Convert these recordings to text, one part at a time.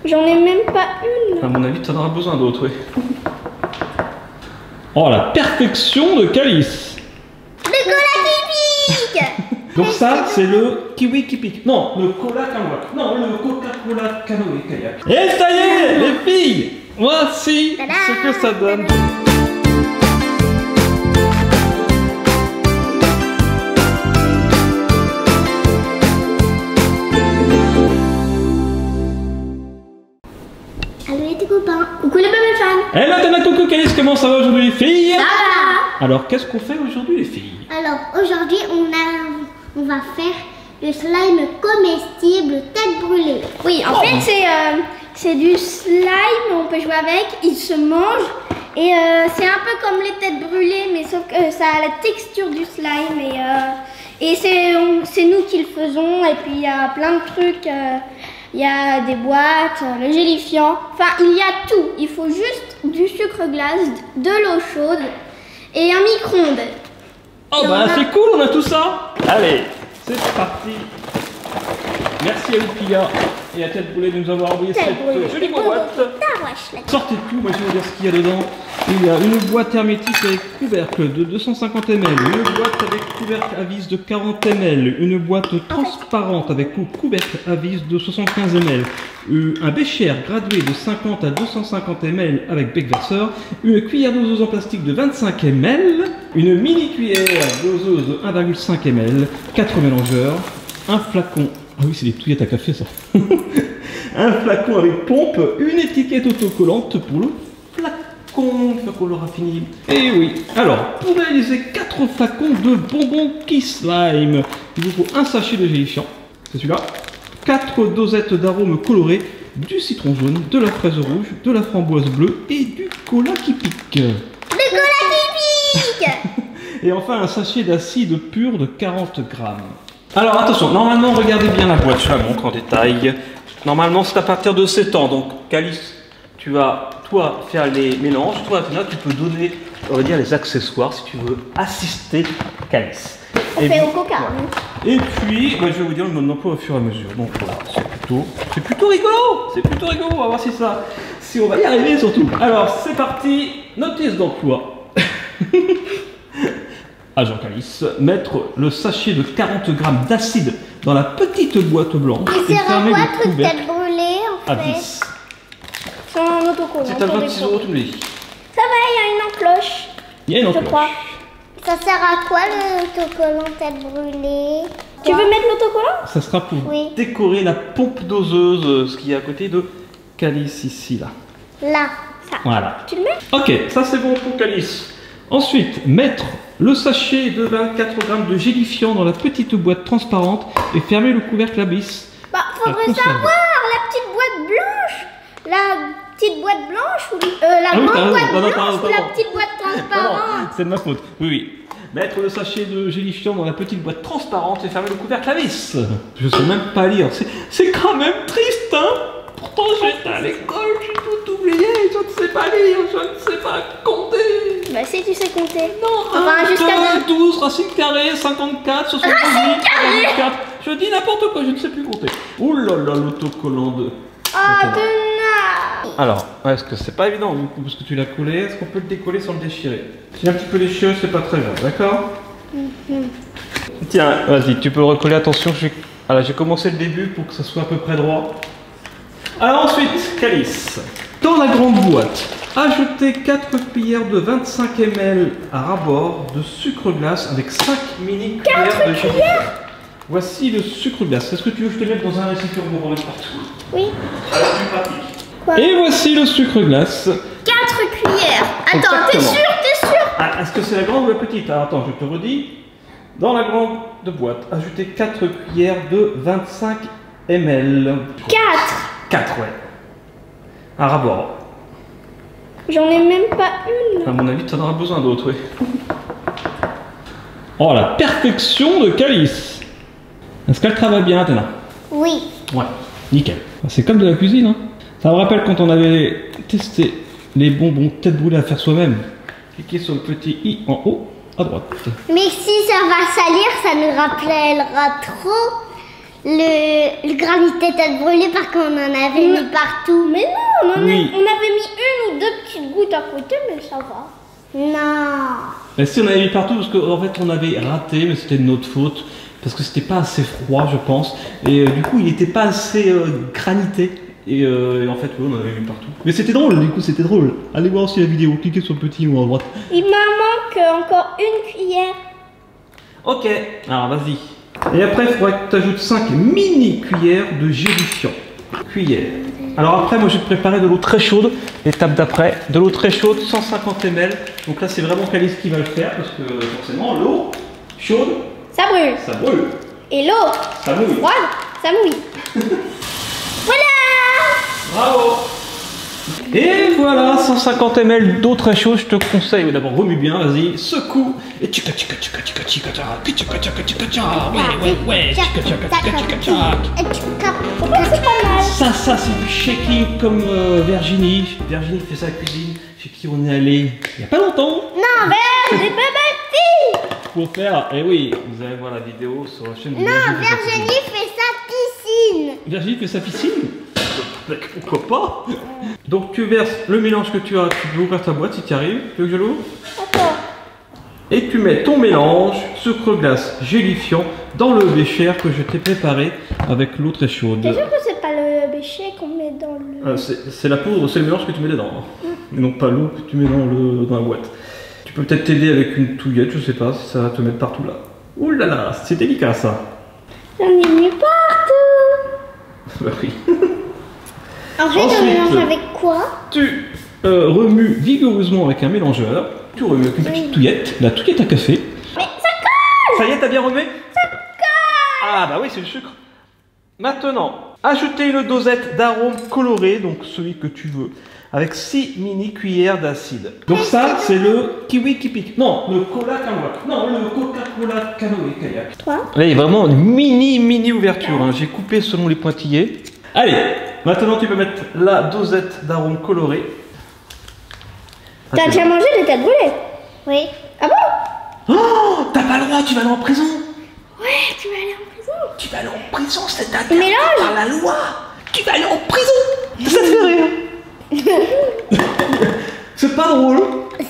J'en ai même pas une. À mon avis, tu en auras besoin d'autres, oui. Oh, la perfection de Calice. Le cola qui pique. Donc ça, c'est le kiwi qui pique. Non, le cola canoë. Non, le Coca-Cola canoë kayak. Et ça y est, les filles, voici ce que ça donne. Allô les petits copains. Coucou les bébés fans. Et maintenant, coucou Calice, comment ça va aujourd'hui les filles? Ça va. Alors, qu'est-ce qu'on fait aujourd'hui les filles? Alors aujourd'hui on va faire le slime comestible tête brûlée. Oui, en fait c'est du slime, on peut jouer avec, il se mange et c'est un peu comme les têtes brûlées mais sauf que ça a la texture du slime et c'est nous qui le faisons et puis il y a plein de trucs, il y a des boîtes, le gélifiant, enfin il y a tout, il faut juste du sucre glace, de l'eau chaude et un micro-ondes. Oh bah c'est cool, on a tout ça. Allez, c'est parti. Merci à Lupia et à Tête Brûlée de nous avoir envoyé cette jolie boîte. Sortez tout, moi je vais vous dire ce qu'il y a dedans. Il y a une boîte hermétique avec couvercle de 250 ml, une boîte avec couvercle à vis de 40 ml, une boîte transparente avec couvercle à vis de 75 ml, un bécher gradué de 50 à 250 ml avec bec verseur, une cuillère doseuse en plastique de 25 ml, une mini cuillère doseuse de 1,5 ml, 4 mélangeurs, un flacon. Ah oui, c'est des touillettes à café ça. Un flacon avec pompe, une étiquette autocollante pour le flacon, une fois qu'on l'aura fini. Et oui, alors, pour réaliser 4 flacons de bonbons Kiss Slime, il vous faut un sachet de gélifiant, c'est celui-là, 4 dosettes d'arômes colorés, du citron jaune, de la fraise rouge, de la framboise bleue et du cola qui pique. Le cola qui pique. Et enfin un sachet d'acide pur de 40 grammes. Alors attention, normalement regardez bien la boîte, je la montre en détail. Normalement c'est à partir de 7 ans, donc Calice, tu vas toi faire les mélanges, toi Athéna tu peux donner, on va dire, les accessoires si tu veux assister Calice. On fait au coca. Et puis, bah, je vais vous dire le mode d'emploi au fur et à mesure. Donc voilà, c'est plutôt rigolo, on va voir si on va y arriver surtout. Alors c'est parti, notice d'emploi. Agent Calice, mettre le sachet de 40 grammes d'acide dans la petite boîte blanche et fermer le couvercle tête brûlée en à fait. vis. C'est un autocollant. Si t'as 26 €, tu me le dis. Ça va, il y a une encoche. Il y a une encoche. Ça sert à quoi l'autocollant tête brûlée? Tu veux mettre l'autocollant? Ça sera pour décorer la pompe doseuse, ce qui est à côté de Calice ici, là. Là, ça. Voilà. Tu le mets? Ok, ça c'est bon pour Calice. Ensuite, mettre le sachet de 24 grammes de gélifiant dans la petite boîte transparente et fermer le couvercle à vis. Bah, faudrait savoir, la petite boîte blanche. La petite boîte blanche ou la grande boîte blanche ou la petite boîte transparente? C'est de ma faute. Oui. Mettre le sachet de gélifiant dans la petite boîte transparente et fermer le couvercle à vis. Je sais même pas lire. C'est quand même triste, hein? Pourtant, j'étais à l'école, j'ai tout oublié. Je ne sais pas lire, je ne sais pas compter. Bah, si tu sais compter. Non, enfin, 1, 2, 12, racine carrée, 54, 78, 44. Je dis n'importe quoi, je ne sais plus compter. Ouh là là, l'autocollant de... Oh, de Alors, est-ce que c'est pas évident du coup, parce que tu l'as collé, est-ce qu'on peut le décoller sans le déchirer? Si un petit peu déchiré, c'est pas très grave, d'accord? Tiens, vas-y, tu peux recoller, attention, j'ai commencé le début pour que ça soit à peu près droit. Alors ensuite, Calice, dans la grande boîte, ajoutez 4 cuillères de 25 ml à ras-bord de sucre glace avec 5 mini cuillères de gélifiant. Voici le sucre glace. Est-ce que tu veux que je te mette dans un récipient pour en mettre partout? Oui. Alors, plus pratique. Quoi? Et voici le sucre glace. 4 cuillères. Attends, Exactement. t'es sûr? Ah, est-ce que c'est la grande ou la petite? Alors, attends, je te redis. Dans la grande boîte, ajoutez 4 cuillères de 25 ml. 4, ouais. À ras-bord. J'en ai même pas une. À mon avis, tu en auras besoin d'autres, oui. Oh, la perfection de Calice. Est-ce qu'elle travaille bien, Athéna? Oui. Ouais, nickel. C'est comme de la cuisine, hein. Ça me rappelle quand on avait testé les bonbons tête brûlée à faire soi-même. Cliquez sur le petit i en haut, à droite. Mais si ça va salir, ça nous rappellera trop le granit tête brûlée parce qu'on en avait mis partout. Mais non, on avait mis 1 ou 2 petites gouttes à côté, mais ça va. Non. Et si on avait mis partout parce qu'en fait on avait raté, mais c'était de notre faute. Parce que c'était pas assez froid, je pense. Et du coup, il n'était pas assez granité. Et en fait, on en avait mis partout. Mais c'était drôle, du coup, c'était drôle. Allez voir aussi la vidéo, cliquez sur le petit ou à droite. Il m'en manque encore 1 cuillère. Ok, alors vas-y. Et après, il faudrait que tu ajoutes 5 mini cuillères de gélifiant. Cuillère. Alors après, moi, je vais te préparer de l'eau très chaude. L'étape d'après, de l'eau très chaude, 150 ml. Donc là, c'est vraiment Calice qui va le faire. Parce que forcément, l'eau chaude, ça brûle. Ça brûle. Et l'eau ça mouille. Froide, ça mouille. Voilà. Bravo. Et voilà, 150 ml d'eau très chaude, je te conseille. D'abord, remue bien, vas-y, secoue. Et tchika tchika tchika tchika tchika tchika tchika tchika tchika. Ouais, tchika tchika tchika tchika tchika. Ça, c'est du shaking comme Virginie. Virginie fait sa cuisine, chez qui on est allé il n'y a pas longtemps. Non, mais j'ai pas parti. Pour faire, et oui, vous allez voir la vidéo sur la chaîne de Virginie fait sa piscine. Virginie fait sa piscine? Pourquoi pas? Donc tu verses le mélange que tu as, tu peux ouvrir ta boîte si tu arrives. Tu veux que je l'ouvre? D'accord. Et tu mets ton mélange, sucre glace gélifiant, dans le bécher que je t'ai préparé avec l'eau très chaude. T'es sûr que c'est pas le bécher qu'on met dans le... C'est la poudre, c'est le mélange que tu mets dedans. Et non pas l'eau que tu mets dans la boîte. Tu peux peut-être t'aider avec une touillette, je sais pas si ça va te mettre partout là. Ouh là là, c'est délicat ça. J'en ai mis partout. Bah oui. Ensuite, on mélange avec quoi? Tu remues vigoureusement avec un mélangeur. Tu remues avec une petite touillette, la touillette à café. Mais ça colle. Ça y est, t'as bien remué? Ça colle. Ah bah oui, c'est le sucre. Maintenant, ajoutez une dosette d'arôme coloré, donc celui que tu veux, avec 6 mini cuillères d'acide. Donc ça, c'est le kiwi qui pique. Non, le cola canoë. Non, le Coca-Cola canoë kayak. 3. Là, il y a vraiment une mini ouverture. Hein. J'ai coupé selon les pointillés. Allez, maintenant tu peux mettre la dosette d'arôme coloré. T'as déjà mangé des têtes brûlées? Oui. Ah bon? Oh, t'as pas le droit, tu vas aller en prison. Ouais, tu vas aller en prison. Tu vas aller en prison, c'est interdit Mélange par la loi. Tu vas aller en prison. Ça te fait rire. C'est pas drôle.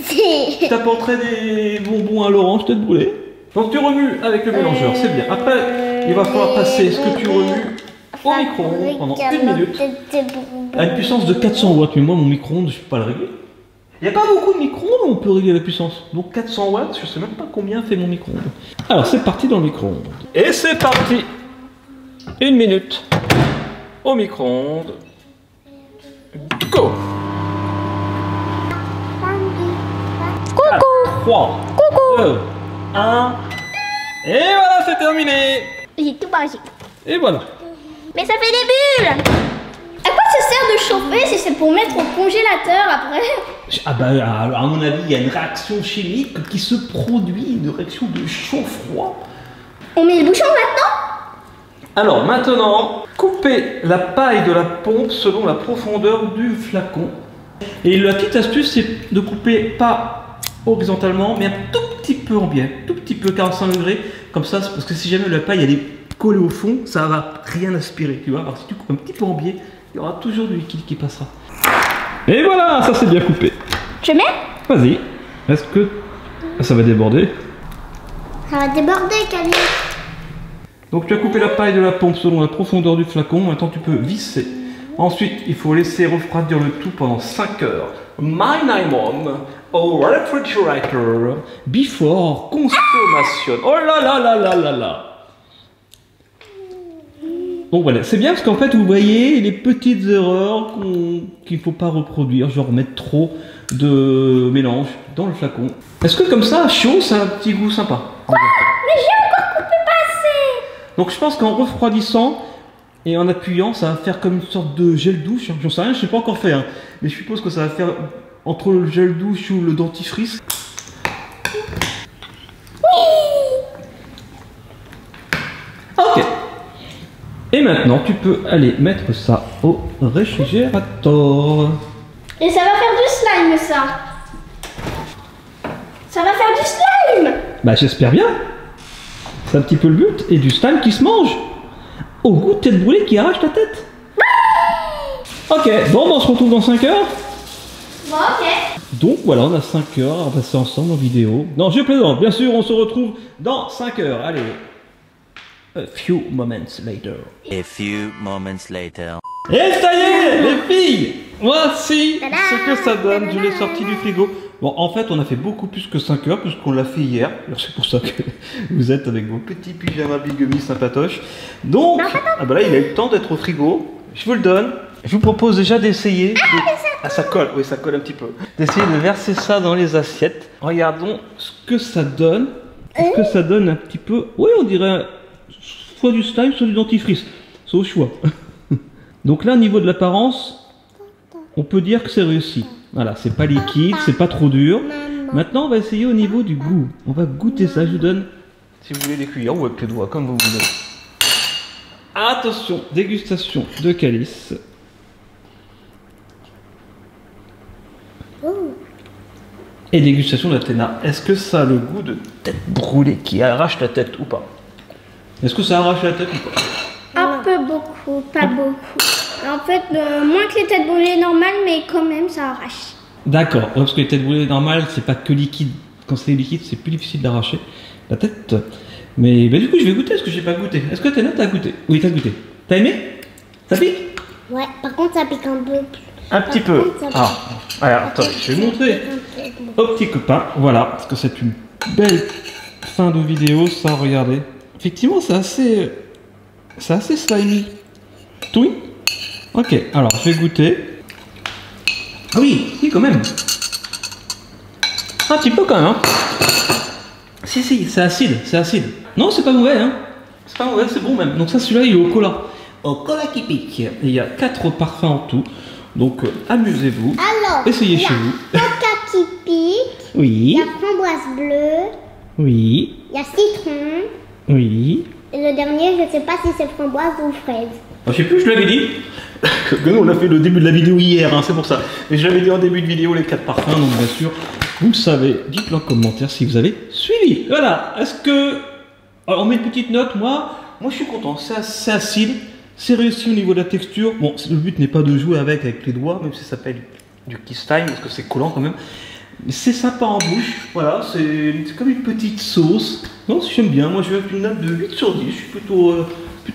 Si. T'apporterais des bonbons à l'orange tête brûlée. Donc tu remues avec le mélangeur, c'est bien. Après, il va falloir passer ce que tu remues au micro-ondes pendant 1 minute à une puissance de 400 watts. Mais moi, mon micro-ondes, je peux pas le régler. Il n'y a pas beaucoup de micro-ondes où on peut régler la puissance. Donc 400 watts, je sais même pas combien fait mon micro-ondes. Alors c'est parti dans le micro-ondes. Et c'est parti. 1 minute au micro-ondes. Go. Coucou. 3, Coucou. 2, 1. Et voilà, c'est terminé. J'ai tout mangé. Et voilà. Mais ça fait des bulles. À quoi ça sert de chauffer si c'est pour mettre au congélateur après? Ah bah, à mon avis, il y a une réaction chimique qui se produit, une réaction de chaud-froid. On met le bouchon maintenant? Alors maintenant, coupez la paille de la pompe selon la profondeur du flacon. Et la petite astuce, c'est de couper pas horizontalement, mais un tout petit peu en biais, tout petit peu 45 degrés, comme ça, parce que si jamais la paille elle est collée au fond, ça va rien aspirer, tu vois. Alors si tu coupes un petit peu en biais, il y aura toujours du liquide qui passera. Et voilà, ça c'est bien coupé. Je mets? Vas-y. Est-ce que ça va déborder? Ça va déborder, Camille. Donc tu as coupé la paille de la pompe selon la profondeur du flacon. Maintenant tu peux visser. Ensuite, il faut laisser refroidir le tout pendant 5 heures. Minimum au refrigerator before consommation. Oh là là là là là là. Donc voilà, c'est bien parce qu'en fait vous voyez les petites erreurs qu'il ne faut pas reproduire, genre mettre trop de mélange dans le flacon. Est-ce que comme ça, chaud, ça a un petit goût sympa? Quoi? Mais j'ai encore coupé pas assez. Donc je pense qu'en refroidissant et en appuyant, ça va faire comme une sorte de gel douche. J'en sais rien, je sais pas encore faire, hein. Mais je suppose que ça va faire entre le gel douche ou le dentifrice. Ok. Et maintenant, tu peux aller mettre ça au réfrigérateur. Et ça va faire du slime, ça. Ça va faire du slime. Bah j'espère bien. C'est un petit peu le but. Et du slime qui se mange. au goût de tête brûlée qui arrache la tête. Ok, bon, on se retrouve dans 5 heures. Bon, ok. Donc voilà, on a 5 heures à passer ensemble en vidéo. Non, je plaisante, bien sûr, on se retrouve dans 5 heures. Allez, a few moments later. A few moments later. Et ça y est, les filles, voici ce que ça donne. Je l'ai sorti du frigo. Bon, en fait, on a fait beaucoup plus que 5 heures, puisqu'on l'a fait hier. Alors, c'est pour ça que vous êtes avec vos petits pyjamas bigumi sympatoches. Donc, ah bah là, il a eu le temps d'être au frigo. Je vous le donne. Je vous propose déjà d'essayer. Ça colle, oui, ça colle un petit peu. D'essayer de verser ça dans les assiettes. Regardons ce que ça donne. Est-ce que ça donne un petit peu. Oui, on dirait soit du slime, soit du dentifrice. C'est au choix. Donc là, au niveau de l'apparence, on peut dire que c'est réussi. Voilà, c'est pas liquide, c'est pas trop dur. Maintenant, on va essayer au niveau du goût. On va goûter ça. Je vous donne, si vous voulez, des cuillères ou avec les doigts, comme vous voulez. Attention, dégustation de Calice. Et dégustation d'Athéna. Est-ce que ça a le goût de tête brûlée qui arrache la tête ou pas? Est-ce que ça arrache la tête ou pas? Un peu beaucoup, pas beaucoup. En fait, moins que les têtes brûlées normales, mais quand même, ça arrache. D'accord, ouais, parce que les têtes brûlées normales, c'est pas que liquide. Quand c'est liquide, c'est plus difficile d'arracher la tête. Mais bah, du coup, je vais goûter, parce que j'ai pas goûté. Est-ce que Athéna, t'as goûté? Oui, t'as goûté. T'as aimé? Ça pique? Ouais, par contre, ça pique un peu. Un petit peu. Ah, alors, attends, je vais montrer aux petits copains. Voilà, parce que c'est une belle fin de vidéo, ça, regardez. Effectivement, c'est assez slimy. Oui. Ok, alors, je vais goûter. Ah oui, quand même. Un petit peu quand même, hein. Si, c'est acide. Non, c'est pas mauvais, hein. C'est pas mauvais, c'est bon même. Donc ça, celui-là, il est au cola. Au cola qui pique. Et il y a 4 parfums en tout. Donc, amusez-vous. Alors, essayez chez vous. Coca qui pique. Oui. Il y a framboise bleue. Oui. Il y a citron. Oui. Et le dernier, je sais pas si c'est framboise ou fraise. Je sais plus, je l'avais dit. Que nous, on a fait le début de la vidéo hier, hein, c'est pour ça. Mais je l'avais dit en début de vidéo, les 4 parfums, donc bien sûr, vous le savez. Dites-le en commentaire si vous avez suivi. Voilà. Est-ce que... Alors, on met une petite note, moi je suis content. C'est acide. C'est réussi au niveau de la texture. Bon, le but n'est pas de jouer avec les doigts, même si ça s'appelle du kiss time, parce que c'est collant quand même. Mais c'est sympa en bouche. Voilà, c'est comme une petite sauce. Non, j'aime bien. Moi, je vais avec une note de 8 sur 10. Je suis plutôt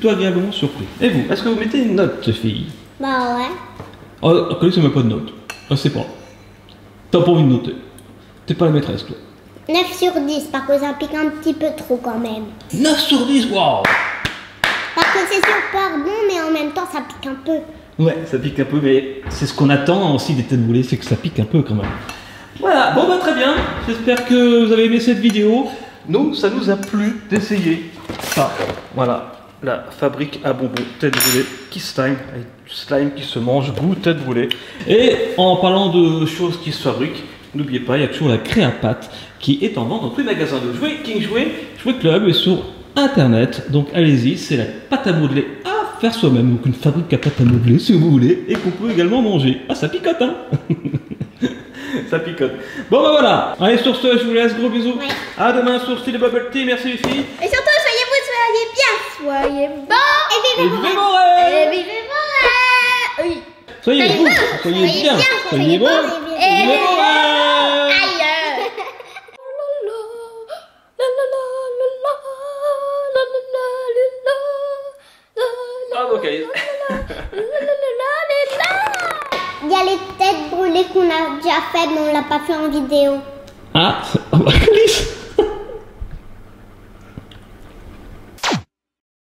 agréablement surpris. Et vous, est-ce que vous mettez une note, fille? Bah ouais. Oh, ok, ça met pas de note. Je sais pas. T'as pas envie de noter. T'es pas la maîtresse, toi. 9 sur 10, parce que ça pique un petit peu trop quand même. 9 sur 10, waouh! Parce que c'est super bon, mais en même temps, ça pique un peu. Ouais, ça pique un peu, mais c'est ce qu'on attend aussi des têtes brûlées, c'est que ça pique un peu quand même. Voilà, bon bah très bien. J'espère que vous avez aimé cette vidéo. Nous, ça nous a plu d'essayer ça. Voilà, la fabrique à bonbons tête brûlée Kiss Time, avec du slime qui se mange, goût tête brûlée. Et en parlant de choses qui se fabriquent, n'oubliez pas, il y a toujours la Créapat qui est en vente dans tous les magasins de jouets, King Jouet, Jouet Club et sur Internet. Donc allez-y, c'est la pâte à modeler à faire soi-même, donc une fabrique à pâte à modeler si vous voulez, et qu'on peut également manger. Ah, ça picote, hein. Ça picote. Bon bah voilà, allez sur ce, je vous laisse, gros bisous. Ouais. À demain sur Style Bubble Tea, merci les filles. Et surtout, soyez bien, soyez bons et vivez vos vos rêves. rêves. Et vivez vos rêves. Oui. Soyez vous, soyez bien, soyez bons et vivez vos rêves. Aïe. Bravo, Calice. Il y a les têtes brûlées qu'on a déjà faites, mais on l'a pas fait en vidéo. Ah, Calice.